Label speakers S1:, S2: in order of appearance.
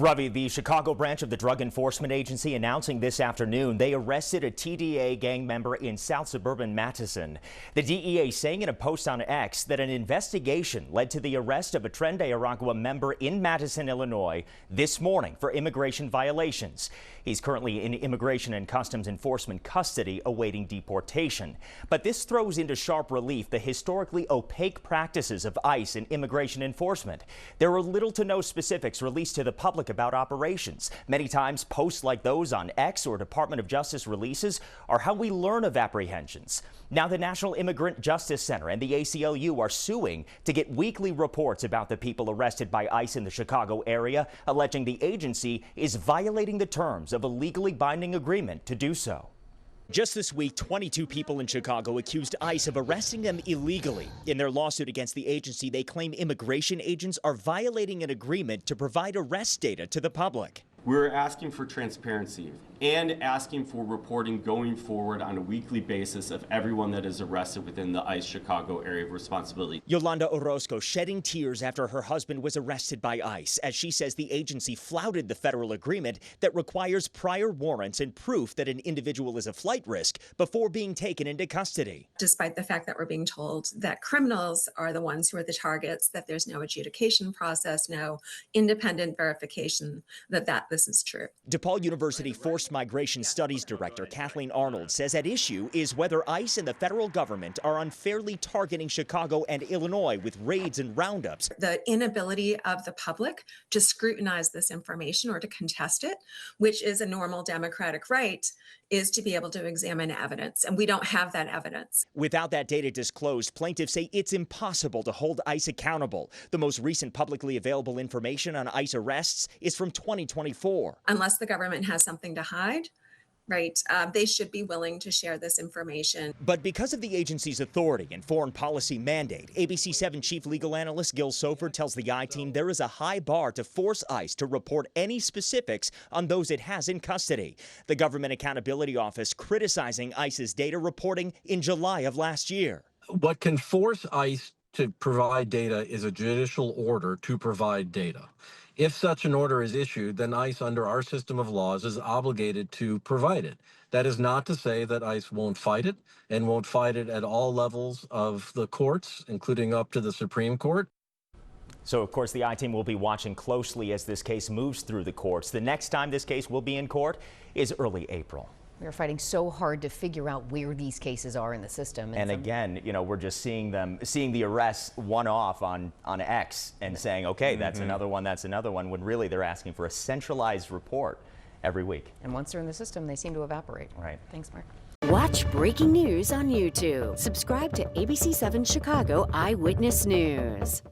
S1: Ravi, the Chicago branch of the Drug Enforcement Agency announcing this afternoon they arrested a TDA gang member in South suburban Madison. The DEA saying in a post on X that an investigation led to the arrest of a Tren de Aragua member in Madison, Illinois this morning for immigration violations. He's currently in Immigration and Customs Enforcement custody awaiting deportation. But this throws into sharp relief the historically opaque practices of ICE and immigration enforcement. There are little to no specifics released to the public about operations. Many times posts like those on X or Department of Justice releases are how we learn of apprehensions. Now the National Immigrant Justice Center and the ACLU are suing to get weekly reports about the people arrested by ICE in the Chicago area, alleging the agency is violating the terms of a legally binding agreement to do so. Just this week, 22 people in Chicago accused ICE of arresting them illegally. In their lawsuit against the agency, they claim immigration agents are violating an agreement to provide arrest data to the public.
S2: We're asking for transparency and asking for reporting going forward on a weekly basis of everyone that is arrested within the ICE Chicago area of responsibility.
S1: Yolanda Orozco shedding tears after her husband was arrested by ICE, as she says the agency flouted the federal agreement that requires prior warrants and proof that an individual is a flight risk before being taken into custody.
S3: Despite the fact that we're being told that criminals are the ones who are the targets, that there's no adjudication process, no independent verification that this is true.
S1: DePaul University Forced Migration Studies Director Kathleen Arnold says at issue is whether ICE and the federal government are unfairly targeting Chicago and Illinois with raids and roundups.
S3: The inability of the public to scrutinize this information or to contest it, which is a normal democratic right, is to be able to examine evidence, and we don't have that evidence.
S1: Without that data disclosed, plaintiffs say it's impossible to hold ICE accountable. The most recent publicly available information on ICE arrests is from 2024.
S3: Unless the government has something to hide, right, they should be willing to share this information.
S1: But because of the agency's authority and foreign policy mandate, ABC 7 chief legal analyst Gil Soford tells the I-Team there is a high bar to force ICE to report any specifics on those it has in custody. The Government Accountability Office criticizing ICE's data reporting in July of last year.
S4: What can force ICE to provide data is a judicial order to provide data. If such an order is issued, then ICE, under our system of laws, is obligated to provide it. That is not to say that ICE won't fight it and won't fight it at all levels of the courts, including up to the Supreme Court.
S1: So, of course, the I-Team will be watching closely as this case moves through the courts. The next time this case will be in court is early April.
S5: We're fighting so hard to figure out where these cases are in the system.
S1: And again, you know, we're just seeing the arrests one off on X and saying, okay, that's another one, when really they're asking for a centralized report every week.
S5: And once they're in the system, they seem to evaporate.
S1: Right.
S5: Thanks, Mark.
S6: Watch breaking news on YouTube. Subscribe to ABC 7 Chicago Eyewitness News.